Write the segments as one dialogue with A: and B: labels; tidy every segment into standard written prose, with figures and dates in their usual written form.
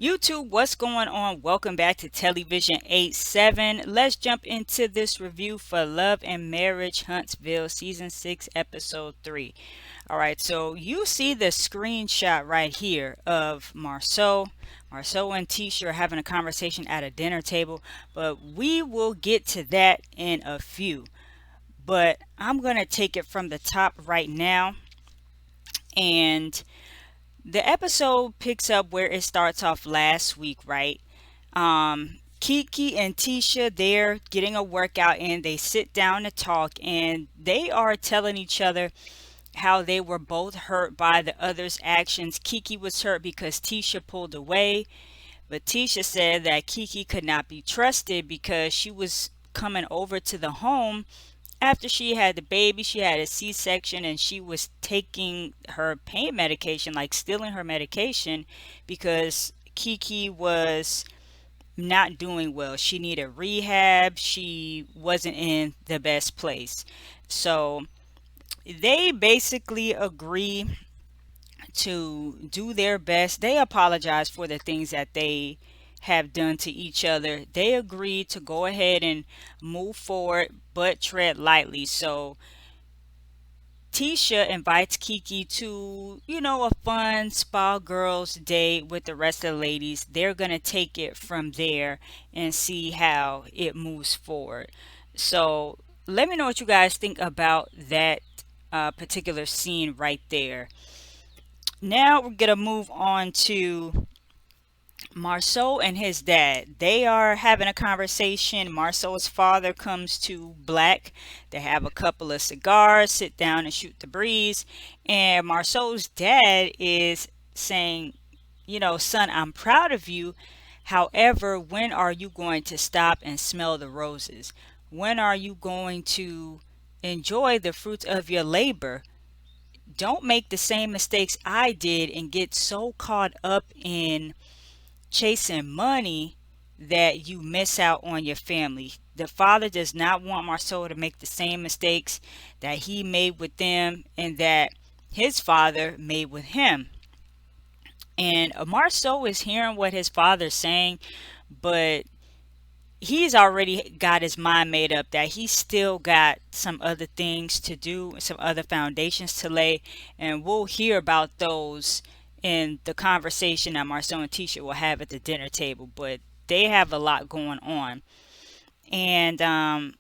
A: YouTube, what's going on? Welcome back to TelliVision87. Let's jump into this review for Love and Marriage Huntsville Season 6, Episode 3. All right, so you see the screenshot right here of Marceau. Marceau and Tisha are having a conversation at a dinner table, but we will get to that in a few. But I'm going to take it from the top right now. And the episode picks up where it starts off last week, right? Kiki and Tisha, they're getting a workout in. They sit down to talk and they are telling each other how they were both hurt by the other's actions. Kiki was hurt because Tisha pulled away, but Tisha said that Kiki could not be trusted because she was coming over to the home after she had the baby. She had a C-section and she was taking her pain medication, like stealing her medication, because Kiki was not doing well. She needed rehab. She wasn't in the best place. So they basically agree to do their best. They apologize for the things that they have done to each other. They agree to go ahead and move forward, but tread lightly. So Tisha invites Kiki to, a fun spa girls day with the rest of the ladies. They're going to take it from there and see how it moves forward. So let me know what you guys think about that particular scene right there. Now we're going to move on to Marceau and his dad. They are having a conversation. Marceau's father comes to Black. They have a couple of cigars, sit down and shoot the breeze. And Marceau's dad is saying, son, I'm proud of you. However, when are you going to stop and smell the roses? When are you going to enjoy the fruits of your labor? Don't make the same mistakes I did and get so caught up in chasing money that you miss out on your family. The father does not want Marceau to make the same mistakes that he made with them and that his father made with him. And Marceau is hearing what his father's saying, but he's already got his mind made up that he's still got some other things to do, some other foundations to lay, and we'll hear about those in the conversation that Marcel and Tisha will have at the dinner table. But they have a lot going on, and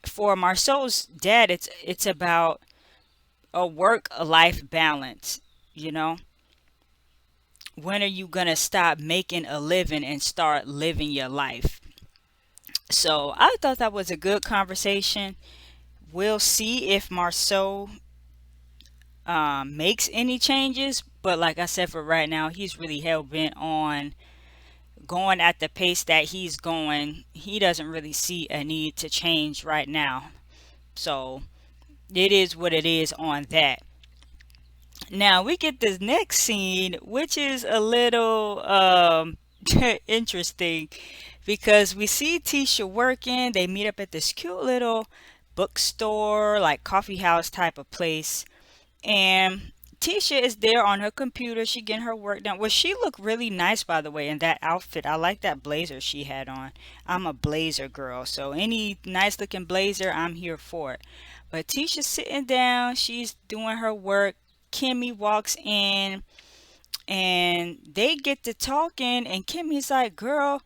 A: for Marcel's dad, it's about a work-life balance. You know, when are you gonna stop making a living and start living your life? So I thought that was a good conversation. We'll see if Marceau makes any changes, but like I said, for right now, he's really hell bent on going at the pace that he's going. He doesn't really see a need to change right now. So it is what it is on that. Now we get this next scene, which is a little interesting because we see Tisha working. They meet up at this cute little bookstore, like coffee house type of place. And Tisha is there on her computer. She getting her work done. Well, she looked really nice, by the way, in that outfit. I like that blazer she had on. I'm a blazer girl, so any nice looking blazer, I'm here for it. But Tisha's sitting down. She's doing her work. Kimmy walks in and they get to talking, and Kimmy's like, girl,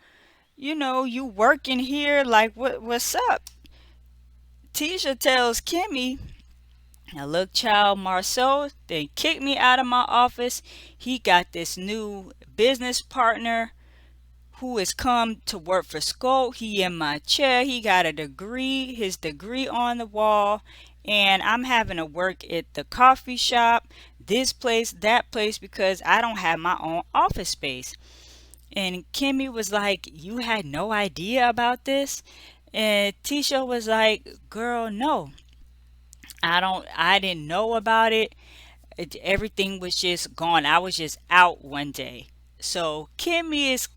A: you working here, like what's up? Tisha tells Kimmy, now look, child, Marceau they kicked me out of my office. He got this new business partner who has come to work for school. He in my chair. He got a degree, his degree on the wall. And I'm having to work at the coffee shop, this place, that place, because I don't have my own office space. And Kimmy was like, you had no idea about this? And Tisha was like, girl, no. I didn't know about it. Everything was just gone. I was just out one day. So Kimmy is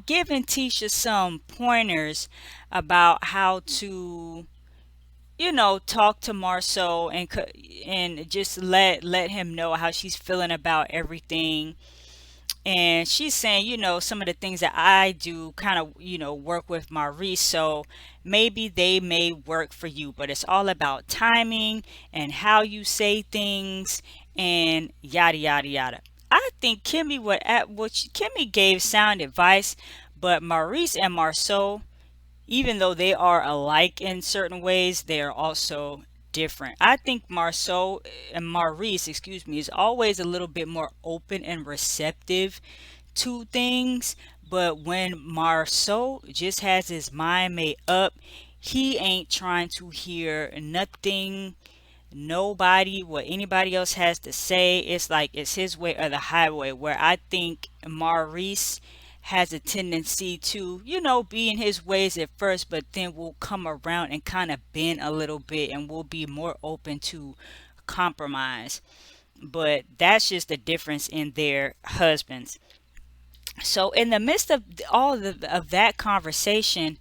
A: giving Tisha some pointers about how to, talk to Marceau and just let him know how she's feeling about everything. And she's saying, some of the things that I do kind of, work with Maurice. So maybe they may work for you, but it's all about timing and how you say things and yada, yada, yada. I think Kimmy Kimmy gave sound advice, but Maurice and Marceau, even though they are alike in certain ways, they are also different. I think Marceau and Maurice, excuse me, is always a little bit more open and receptive to things, but when Marceau just has his mind made up, he ain't trying to hear nothing, nobody, what anybody else has to say. It's like it's his way or the highway, where I think Maurice has a tendency to, be in his ways at first, but then will come around and kind of bend a little bbit and will be more open to compromise. But that's just the difference in their husbands. So in the midst of of that conversation,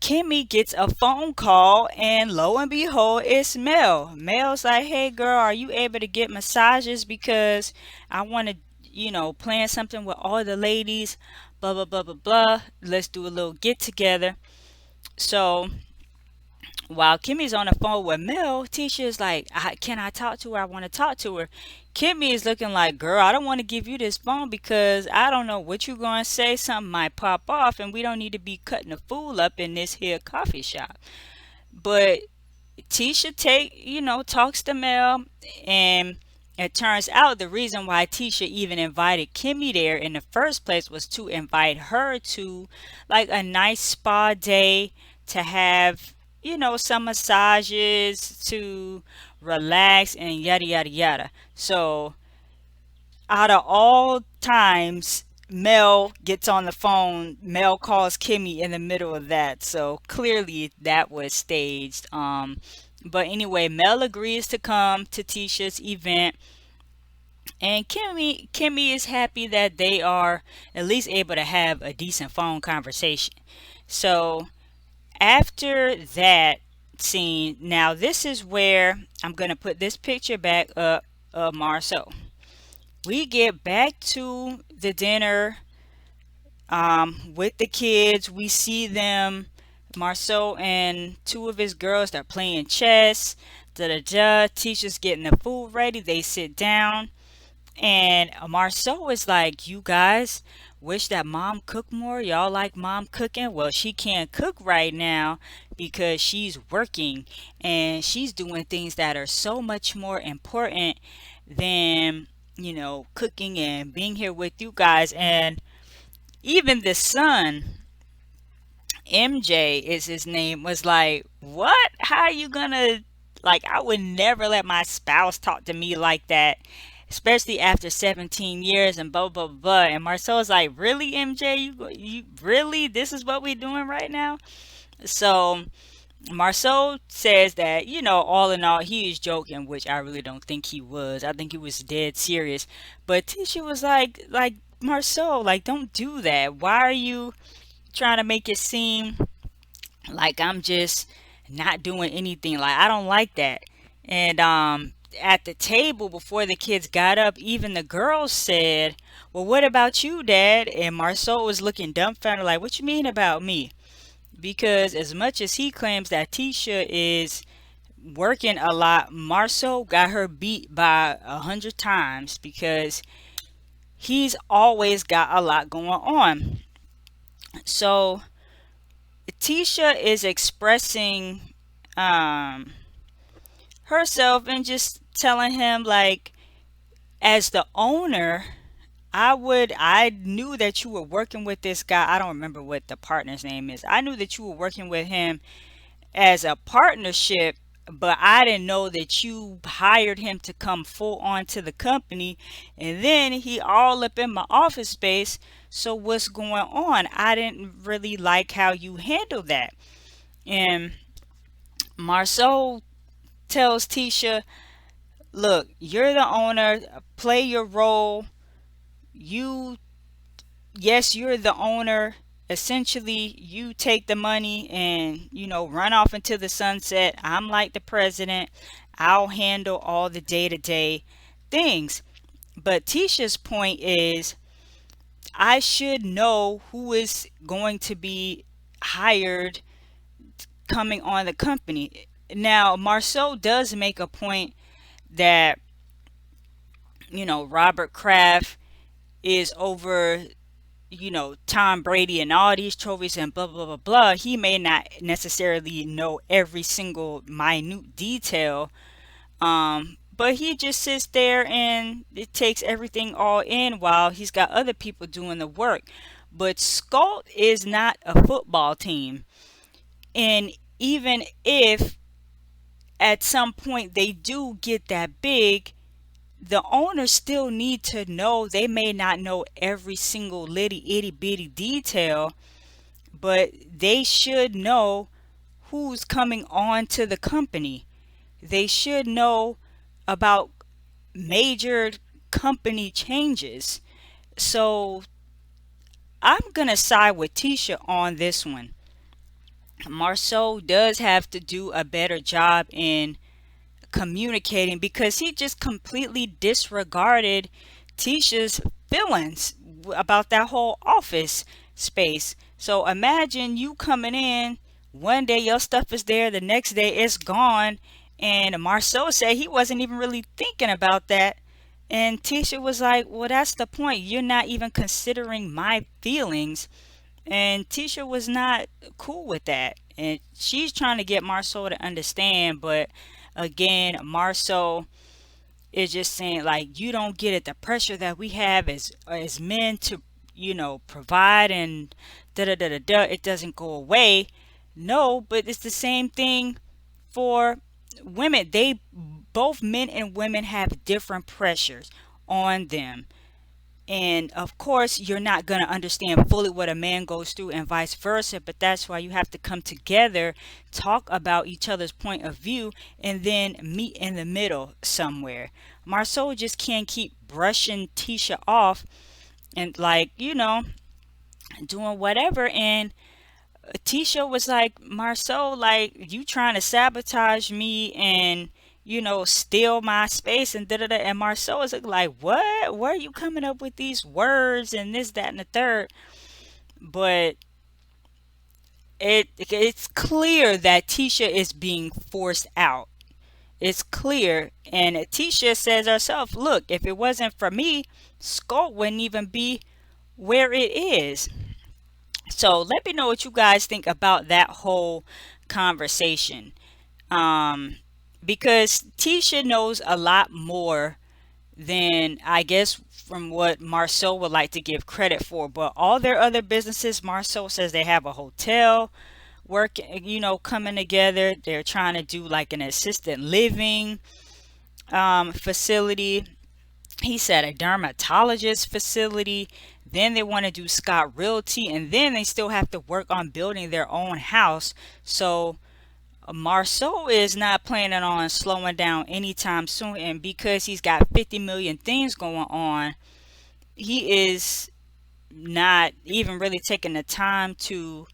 A: Kimmy gets a phone call, and lo and behold, it's Mel. Mel's like, "Hey girl, are you able to get massages? Because I want to, plan something with all the ladies, blah blah blah blah blah. Let's do a little get together." So while Kimmy's on the phone with Mel, Tisha's like, "Can I talk to her? I want to talk to her." Kimmy is looking like, "Girl, I don't want to give you this phone because I don't know what you're going to say. Something might pop off, and we don't need to be cutting a fool up in this here coffee shop." But Tisha talks to Mel, and it turns out the reason why Tisha even invited Kimmy there in the first place was to invite her to like a nice spa day, to have, some massages, to relax and yada yada yada. So out of all times, Mel gets on the phone. Mel calls Kimmy in the middle of that. So clearly that was staged. But anyway, Mel agrees to come to Tisha's event, and Kimmy is happy that they are at least able to have a decent phone conversation. So after that scene, now this is where I'm gonna put this picture back up of Marceau. We get back to the dinner with the kids. We see them, Marceau and two of his girls, they're playing chess. Da da da. Teacher's getting the food ready. They sit down, and Marceau is like, "You guys wish that mom cooked more? Y'all like mom cooking? Well, she can't cook right now because she's working, and she's doing things that are so much more important than, cooking and being here with you guys." And even the son, MJ is his name, was like, "What? How are you gonna, like, I would never let my spouse talk to me like that, especially after 17 years and blah blah blah." And Marcel's like, "Really, MJ? You really? This is what we're doing right now?" So Marceau says that, all in all, he is joking, which I really don't think he was. I think he was dead serious. But Tisha was like, "Marceau, like, don't do that. Why are you trying to make it seem like I'm just not doing anything? Like, I don't like that." And at the table before the kids got up, even the girls said, "Well, what about you, Dad?" And Marceau was looking dumbfounded, like, "What you mean about me?" Because as much as he claims that Tisha is working a lot, Marceau got her beat by 100 times because he's always got a lot going on. So Tisha is expressing um, herself and just telling him, like, as the owner, I knew that you were working with this guy. I don't remember what the partner's name is. I knew that you were working with him as a partnership, but I didn't know that you hired him to come full on to the company, and then he all up in my office space. So what's going on? I didn't really like how you handled that. And Marceau tells Tisha, "Look, you're the owner, play your role. You Yes, you're the owner. Essentially, you take the money and, run off into the sunset. I'm like the president. I'll handle all the day-to-day things." But Tisha's point is, I should know who is going to be hired coming on the company. Now, Marceau does make a point that, Robert Kraft is over, Tom Brady and all these trophies and blah, blah, blah, blah. He may not necessarily know every single minute detail, but he just sits there and it takes everything all in while he's got other people doing the work. But Scott is not a football team. And even if at some point they do get that big, the owners still need to know. They may not know every single litty itty bitty detail, but they should know who's coming on to the company. They should know about major company changes. So I'm going to side with Tisha on this one. Marceau does have to do a better job in communicating because he just completely disregarded Tisha's feelings about that whole office space. So imagine you coming in, one day your stuff is there, the next day it's gone, and Marceau said he wasn't even really thinking about that. And Tisha was like, well, that's the point. You're not even considering my feelings. And Tisha was not cool with that. And she's trying to get Marceau to understand, but again, Marceau is just saying like, you don't get it, the pressure that we have as men to, provide and da da da da da, it doesn't go away. No, but it's the same thing for women. They, both men and women, have different pressures on them. And of course, you're not going to understand fully what a man goes through and vice versa, but that's why you have to come together, talk about each other's point of view, and then meet in the middle somewhere. Marceau just can't keep brushing Tisha off and, like, doing whatever. And Tisha was like, Marceau, like, you trying to sabotage me and, steal my space and da da da. And Marceau is like, what? Where are you coming up with these words and this, that, and the third? But it's clear that Tisha is being forced out. It's clear. And Tisha says herself, look, if it wasn't for me, Scott wouldn't even be where it is. So let me know what you guys think about that whole conversation. Um, because Tisha knows a lot more than, I guess, from what Marceau would like to give credit for. But all their other businesses, Marceau says they have a hotel work, coming together. They're trying to do like an assisted living facility. He said a dermatologist facility. Then they want to do Scott Realty, and then they still have to work on building their own house. So Marceau is not planning on slowing down anytime soon, and because he's got 50 million things going on, he is not even really taking the time to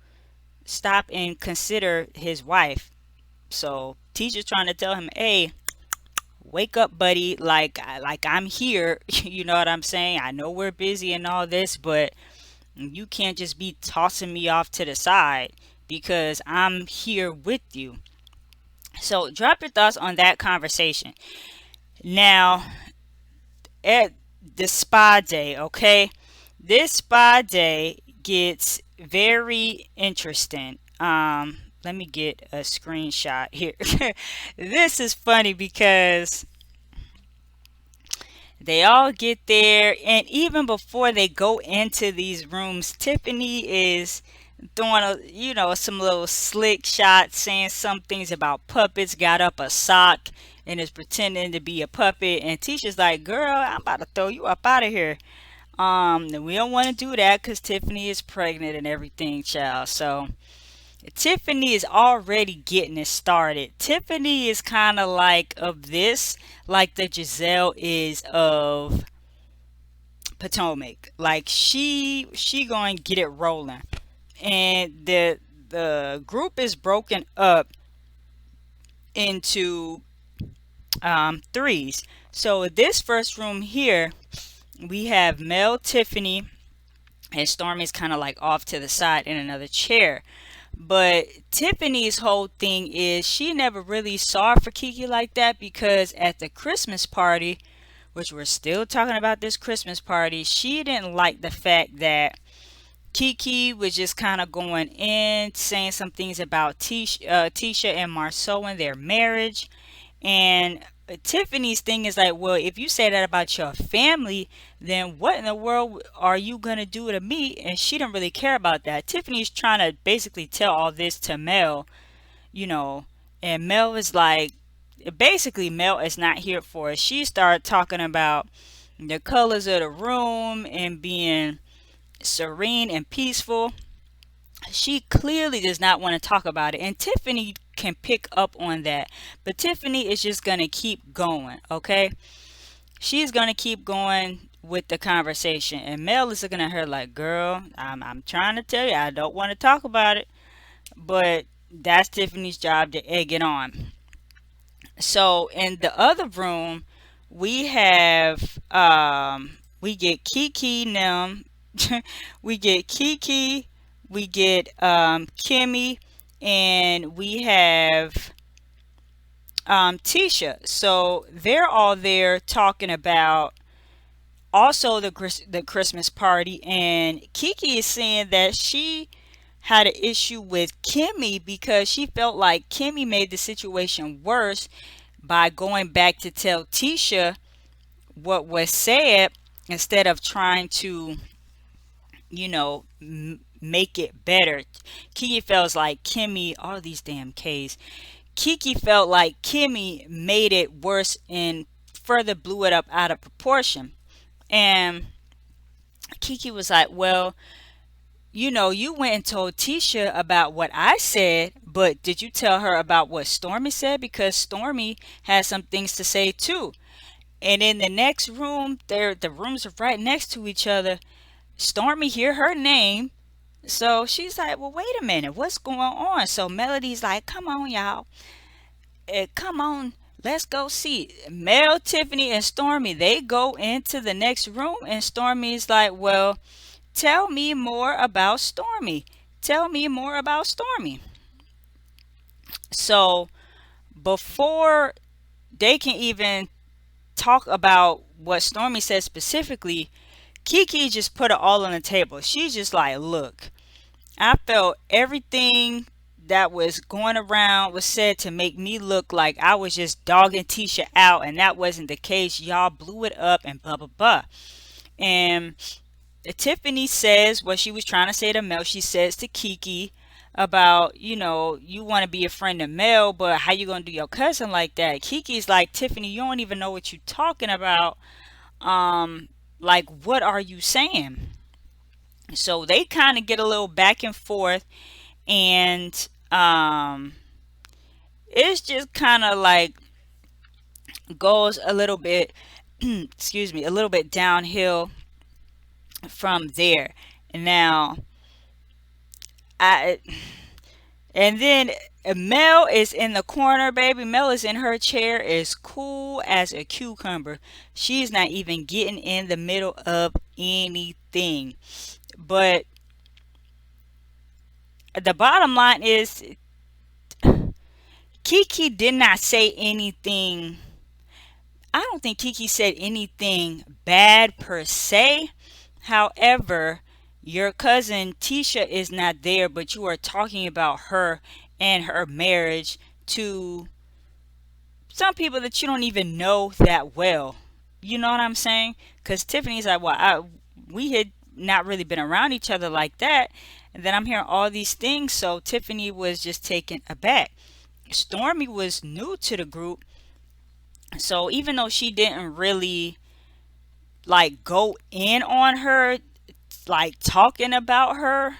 A: stop and consider his wife. So teacher's trying to tell him, hey, wake up, buddy. Like I'm here. You know what I'm saying? I know we're busy and all this, but you can't just be tossing me off to the side because I'm here with you. So drop your thoughts on that conversation. Now, at the spa day, okay? This spa day gets very interesting. Let me get a screenshot here. This is funny because they all get there, and even before they go into these rooms, Tiffany is throwing some little slick shots, saying some things about puppets, got up a sock and is pretending to be a puppet. And Tisha's like, girl, I'm about to throw you up out of here. And we don't want to do that because Tiffany is pregnant and everything, child. So Tiffany is already getting it started. Tiffany is kind of like of this, like the Giselle is of Potomac. Like she going to get it rolling. And the group is broken up into threes. So this first room here, we have Mel, Tiffany, and Stormy's kind of like off to the side in another chair. But Tiffany's whole thing is she never really saw for Kiki like that, because at the Christmas party, which we're still talking about this Christmas party, she didn't like the fact that Kiki was just kind of going in, saying some things about Tisha and Marceau and their marriage. And Tiffany's thing is like, well, if you say that about your family, then what in the world are you going to do to me? And she didn't really care about that. Tiffany's trying to basically tell all this to Mel, you know, and Mel is like, basically, Mel is not here for it. She started talking about the colors of the room and being serene and peaceful. She clearly does not want to talk about it, and Tiffany can pick up on that. But Tiffany is just going to keep going, okay? She's going to keep going with the conversation, and Mel is looking at her like, girl, I'm trying to tell you, I don't want to talk about it. But that's Tiffany's job, to egg it on. So in the other room, we have we get Kiki Nim, we get Kiki, we get Kimmy, and we have Tisha. So they're all there talking about also the Christmas party, and Kiki is saying that she had an issue with Kimmy because she felt like Kimmy made the situation worse by going back to tell Tisha what was said instead of trying to, make it better. Kiki feels like Kimmy, all these damn K's. Kiki felt like Kimmy made it worse and further blew it up out of proportion. And Kiki was like, well, you went and told Tisha about what I said, but did you tell her about what Stormy said? Because Stormy has some things to say too. And in the next room, the rooms are right next to each other. Stormy hear her name. So she's like, well, wait a minute, what's going on? So Melody's like, come on, y'all. Come on, let's go see. Mel, Tiffany, and Stormy, they go into the next room, and Stormy's like, well, tell me more about Stormy. Tell me more about Stormy. So before they can even talk about what Stormy said specifically, Kiki just put it all on the table. She's just like, look, I felt everything that was going around was said to make me look like I was just dogging Tisha out, and that wasn't the case. Y'all blew it up and blah, blah, blah. And Tiffany says what she was trying to say to Mel. She says to Kiki about, you want to be a friend of Mel, but how you going to do your cousin like that? Kiki's like, Tiffany, you don't even know what you're talking about. Like, what are you saying? So they kind of get a little back and forth, and it's just kind of like goes a little bit, excuse me, a little bit downhill from there. Now, and then Mel is in the corner, baby. Mel is in her chair, is cool as a cucumber. She's not even getting in the middle of anything. But the bottom line is, Kiki did not say anything. I don't think Kiki said anything bad per se. However, your cousin Tisha is not there, but you are talking about her and her marriage to some people that you don't even know that well. You know what I'm saying? Because Tiffany's like, well, we had not really been around each other like that. And then I'm hearing all these things. So Tiffany was just taken aback. Stormy was new to the group. So even though she didn't really like go in on her, like talking about her,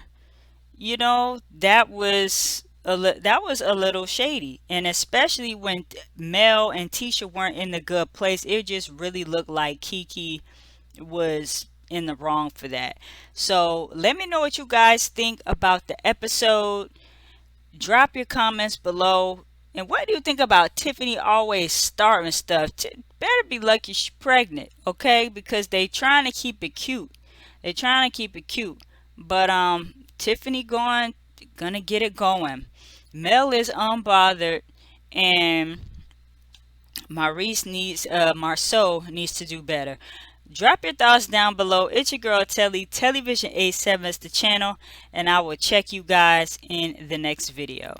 A: that was a little shady. And especially when Mel and Tisha weren't in the good place, it just really looked like Kiki was in the wrong for that. So let me know what you guys think about the episode. Drop your comments below. And what do you think about Tiffany always starting stuff? Better be lucky she's pregnant, okay? Because they trying to keep it cute. They trying to keep it cute. But Tiffany gonna get it going. Mel is unbothered, and Marceau needs to do better. Drop your thoughts down below. It's your girl Telly. TelliVision87 is the channel, and I will check you guys in the next video.